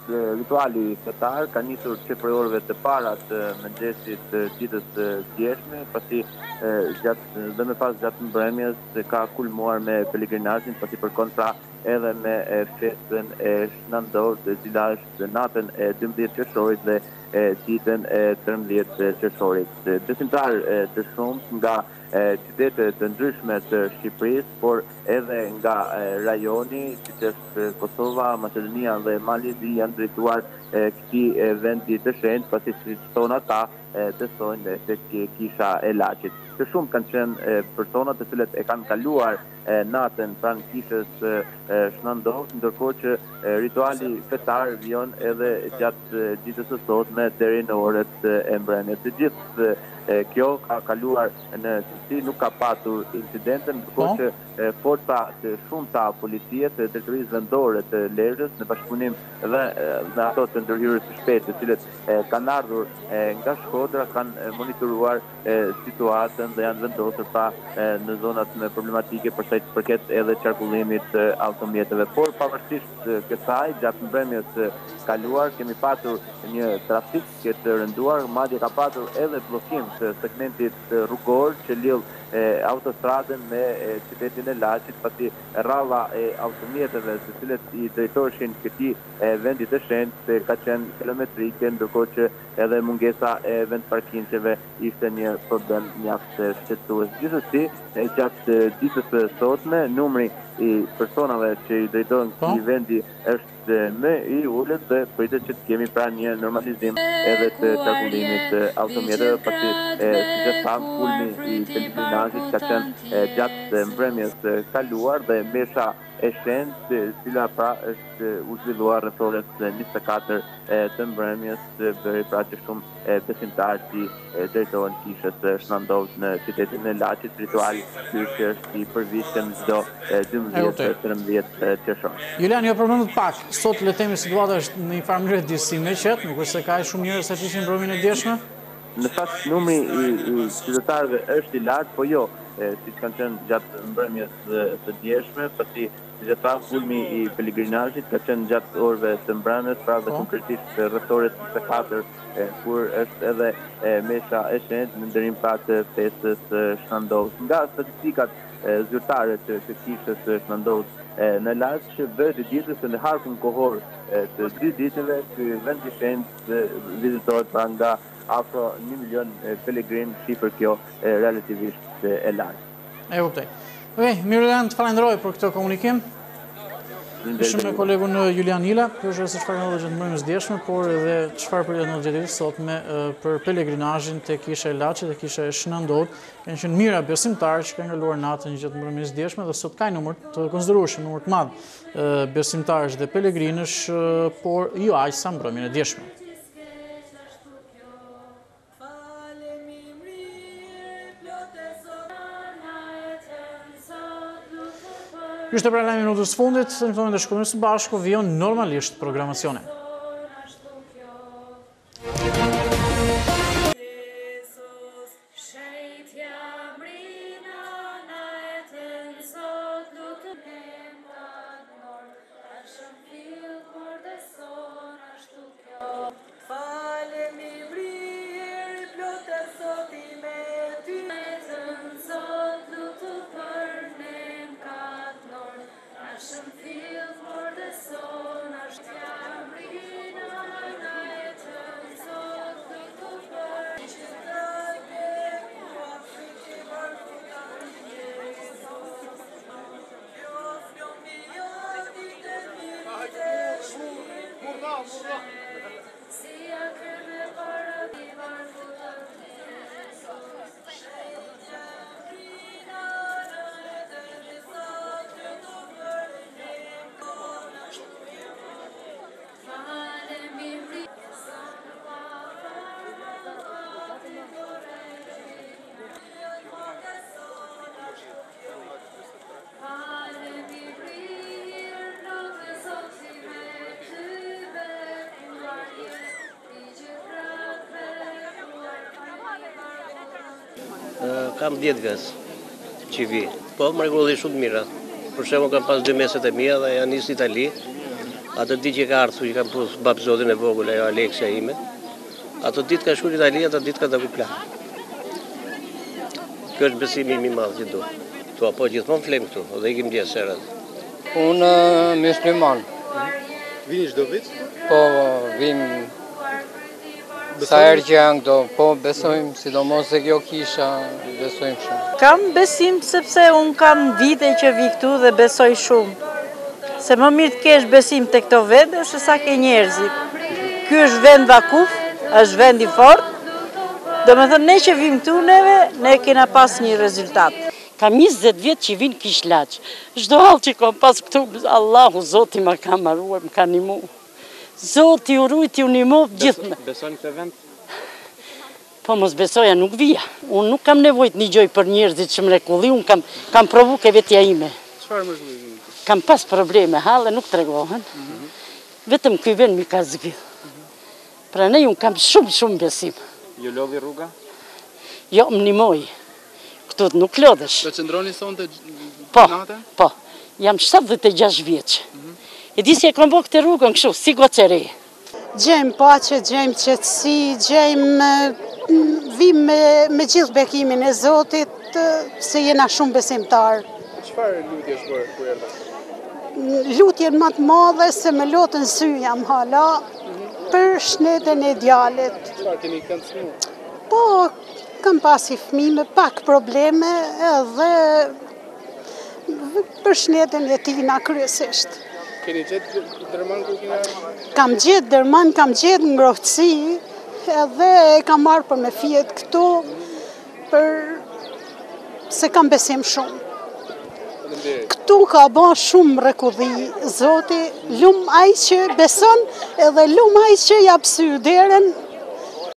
Rituali fetar ka nisur që prej orëve të para të mëngjesit ditës djeshme, pasi dhe me pas gjatë mbrëmjes ka kulmuar me Pelegrinazhin, pasi përkon pra edhe me festën e Shna Ndout, e cila është natën e 12 qershorit dhe ditën e 13 qershorit. Besimtarë të shumtë nga qytete të ndryshme të Shqipërisë, por edhe nga rajoni, siç është Kosova, Maqedonia dhe Mali, janë drejtuar këtij vendi të shenjtë, pasi si thonë ata, besojnë tek Kisha e Laçit. Të shumë kanë qenë persona të cilët e kanë kaluar natën pranë kishës Shna Ndout, ndërkohë që rituali fetar vjen edhe gjatë ditës së sotme deri në orët e mbrëmjes. Të gjithë kjo ka kaluar në cilësi, nuk ka patur incidente, ndërkohë që forca të shumta policie të drejtorisë vendore të Lezhës në bashkëpunim dhe ato të ndërhyrjes së shpejtë, të cilët kanë ardhur nga Shkodra, kanë monitoruar situatën dhe janë vendosur pa në zonat me problematike për sa i përket edhe qarkullimit të automjeteve. Por pavarësisht kësaj, gjatë mbrëmjes kaluar kemi patur një trafik të rënduar, madje ka patur edhe bllokim të segmentit rrugor që lidh autostradën me qytetin e Laçit, pasi rralla e automjeteve të cilët i drejtoheshin këtij vendi të shenjtë ka qenë kilometrike, ndërkohë që edhe mungesa e vendparkingeve ishte një problem mjaft shqetësues. Gjithsesi, gjatë ditës së sotme, numri i personave që i drejtohen këtij vendi është më i ulët dhe pritet që të kemi pra një normalizim edhe të qarkullimit të automjeteve, pasi siç e tham, kulmi i Pelegrinazhit ka qenë gjatë mbrëmjes kaluar dhe mesha e shenjtë, cila pra është u zhvilluar rreth orës 24 të mbrëmjes, bëri pra që shumë besimtarë që drejtohen kishës Shna Ndout në qytetin e Laçit, ritual që është i përvitshëm çdo 12-13 qershor. Julian, jo problem të pak. Sot le të themi situata është në një farë mënyrë disi me qetë, nuk është se ka shumë njerëz sa që ishin mbrëmjen e djeshme? Në fakt numri i qytetarëve është i lartë, po jo, siç kanë qenë gjatë mbrëmjes të djeshme, pasi siç e tham, kulmi i Pelegrinazhit ka qenë gjatë orëve të mbrëmjes, pra dhe konkretisht rreth orës 24, kur është edhe mesha e shenjtë në ndërim pra të festës Shna Ndout. Nga statistikat zyrtare të kishës Shna Ndout në Laç, bëhet e ditur se në harkun kohor të 2 ditëve ky vend i shenjtë vizitohet pra nga afro 1 milion pelegrinë, shifër kjo relativisht e lartë. E kuptoj. Okej, mirë, të falenderoj për këtë komunikim. Ishim me kolegun Julian Ila, kjo është se çfarë ndodhet gjatë mbrëmjes djeshme, por edhe çfarë për jetën e ditës sotme për Pelegrinazhin te Kisha e Laçit dhe Kisha e Shna Ndout. Kanë qenë mira besimtarë që kanë kaluar natën gjatë mbrëmjes djeshme dhe sot ka një numër të konsiderueshëm, numër të madh besimtarësh dhe pelegrinësh, por jo aq sa mbrëmjen e djeshme. Ishte pra lajmi minutës fundit, në këto momente shkojmë së bashku, vijon normalisht programacione. Kam 10 vjet që vi, po më rregulli shumë mira. Për shembull kam pas 2 meset e mia dhe janë nisë në Itali. Atë ditë që ka ardhur, që kam pus babë zotin e vogël, ajo Aleksja ime, ato ditë ka shkuar në Itali, ato ditë ka të kuplan. Kjo është besimi im i madh që do. Po gjithmonë flem këtu, dhe ikim djesë herët. Unë musliman. Vini çdo vit? Po, vim sa herë që janë këto, po besojmë, sidomos se kjo kisha, besojmë shumë. Kam besim sepse unë kam vite që vi këtu dhe besoj shumë. Se më mirë të kesh besim të këto vende, se sa ke njerëzit. Ky është vend vakuf, është vend i fort. Do me thënë, ne që vim këtu neve, ne kena pas një rezultat. Kam 20 vjetë që vinë Kishlaq. Çdo hall që kom pas këtu, Allahu, Zoti ma ka maruar, më ka nimu. Zoti u rujti, u nimu gjithme. Besojnë këtë vend? Po mos besoja, nuk vija. Unë nuk kam nevojt një gjoj për njerëzit që mrekulli, unë kam provu ke vetja ime. Çfarë më shumë? Kam pas probleme, halle nuk tregohen. Vetëm ky vend mi ka zgjidh. Pra ne unë kam shumë besim. Ju lodhi rruga? Jo, më nimoj. Këtu nuk lodhesh. Do qëndroni sonte Po, natën? po. Jam 76 vjeç. E di si e kam bërë këtë rrugën kështu, si gocere. Gjejmë pace, gjejmë qetësi, gjejmë vim me gjithë bekimin e Zotit, se jena shumë besimtarë. Çfarë lutje është bërë kur erdha? Lutjen më të madhe se me lotën sy jam hala për shnetën e djalit. Çfarë keni këndshmu? Po, kam pasi fëmijë me pak probleme edhe për shnetën e tina kryesisht. Keni gjetë dërman kur keni ardhur? Kam gjetë dërman, kam gjetë ngrohtësi, edhe kam marrë për me fjet këtu, se kam besim shumë. Këtu ka bën shumë mrekulli Zoti, lum ai që beson edhe lum ai që jap sy derën